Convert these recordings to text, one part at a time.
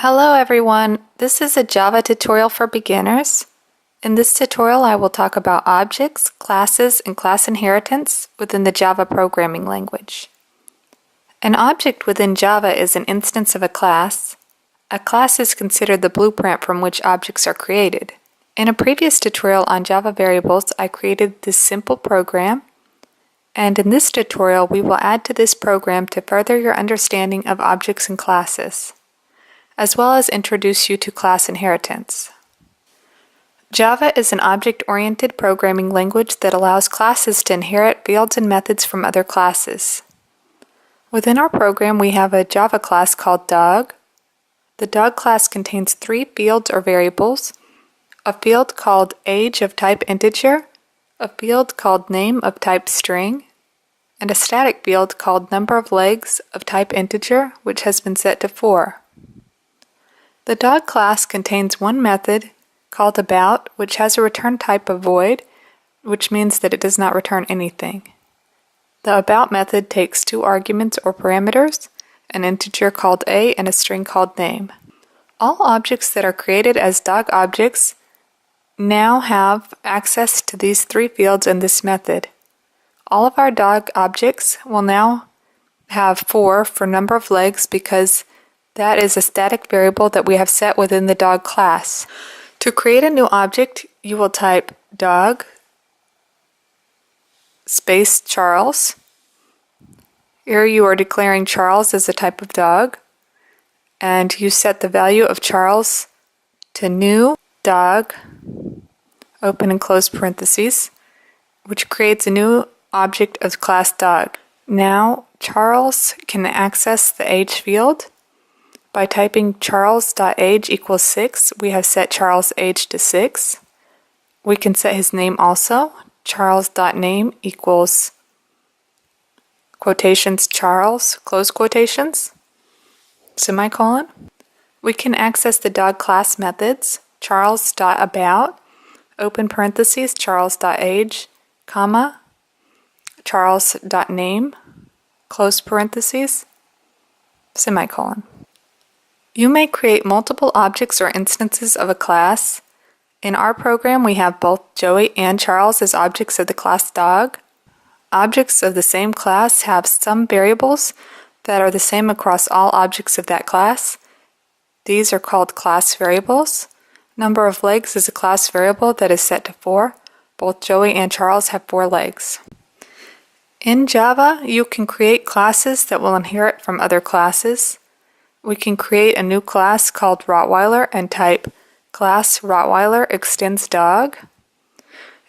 Hello everyone, this is a Java tutorial for beginners. In this tutorial I will talk about objects, classes, and class inheritance within the Java programming language. An object within Java is an instance of a class. A class is considered the blueprint from which objects are created. In a previous tutorial on Java variables I created this simple program, and in this tutorial we will add to this program to further your understanding of objects and classes, as well as introduce you to class inheritance. Java is an object-oriented programming language that allows classes to inherit fields and methods from other classes. Within our program we have a Java class called dog. The dog class contains 3 fields or variables: a field called age of type integer, a field called name of type string, and a static field called number of legs of type integer, which has been set to 4. The dog class contains one method called about, which has a return type of void, which means that it does not return anything. The about method takes 2 arguments or parameters, an integer called a and a string called name. All objects that are created as dog objects now have access to these 3 fields in this method. All of our dog objects will now have 4 for number of legs because that is a static variable that we have set within the dog class. To create a new object, you will type dog space Charles. Here you are declaring Charles as a type of dog, and you set the value of Charles to new dog, open and close parentheses, which creates a new object of class dog. Now Charles can access the age field. By typing charles.age equals 6, we have set Charles' age to 6. We can set his name also. Charles.name equals quotations Charles, close quotations, semicolon. We can access the dog class methods, charles.about, open parentheses, charles.age, comma, charles.name, close parentheses, semicolon. You may create multiple objects or instances of a class. In our program, we have both Joey and Charles as objects of the class dog. Objects of the same class have some variables that are the same across all objects of that class. These are called class variables. Number of legs is a class variable that is set to 4. Both Joey and Charles have 4 legs. In Java, you can create classes that will inherit from other classes. We can create a new class called Rottweiler and type class Rottweiler extends dog.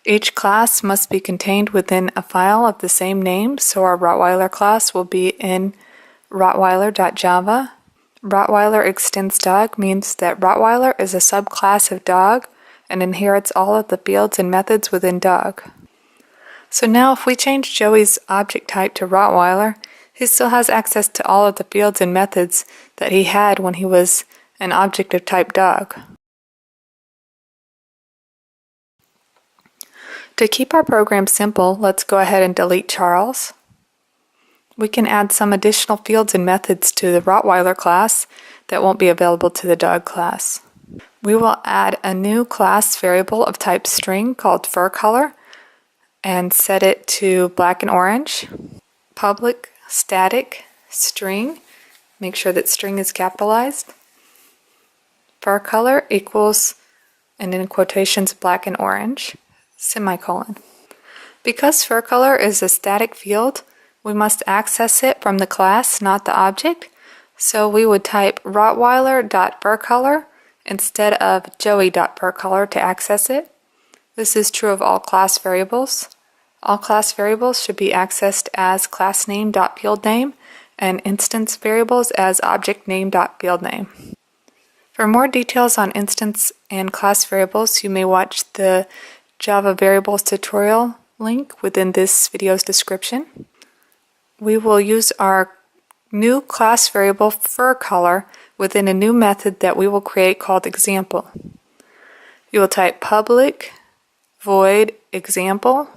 Each class must be contained within a file of the same name, so our Rottweiler class will be in rottweiler.java. Rottweiler extends dog means that Rottweiler is a subclass of dog and inherits all of the fields and methods within dog. So now if we change Joey's object type to Rottweiler, he still has access to all of the fields and methods that he had when he was an object of type dog. To keep our program simple, let's go ahead and delete Charles. We can add some additional fields and methods to the Rottweiler class that won't be available to the dog class. We will add a new class variable of type string called fur color and set it to black and orange. Public static string, make sure that string is capitalized, fur color equals, and in quotations, black and orange, semicolon. Because fur color is a static field, we must access it from the class, not the object, so we would type rottweiler.furcolor instead of joey.furcolor to access it. This is true of all class variables. All class variables should be accessed as className.fieldName and instance variables as objectName.fieldName. For more details on instance and class variables, you may watch the Java variables tutorial link within this video's description. We will use our new class variable fur color within a new method that we will create called example. You will type public void example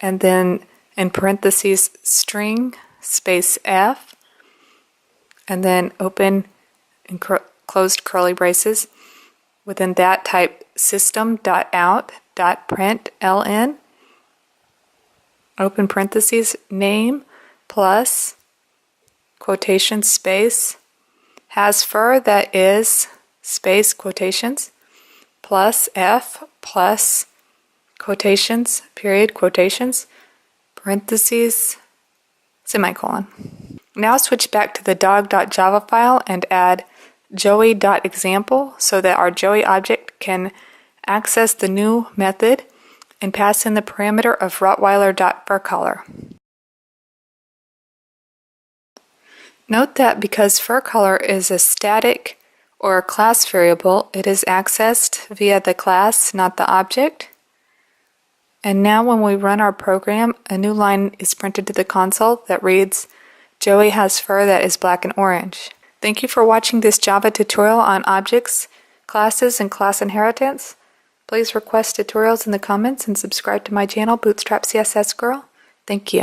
and then in parentheses string space f, and then open and closed curly braces. Within that, type system.out.println, open parentheses, name plus quotation space, has fur that is space quotations plus F plus quotations, period, quotations, parentheses, semicolon. Now switch back to the dog.java file and add joey.example so that our Joey object can access the new method and pass in the parameter of rottweiler.furcolor. Note that because furcolor is a static or a class variable, it is accessed via the class, not the object. And now when we run our program, a new line is printed to the console that reads, Joey has fur that is black and orange. Thank you for watching this Java tutorial on objects, classes, and class inheritance. Please request tutorials in the comments and subscribe to my channel, Bootstrap CSS Girl. Thank you.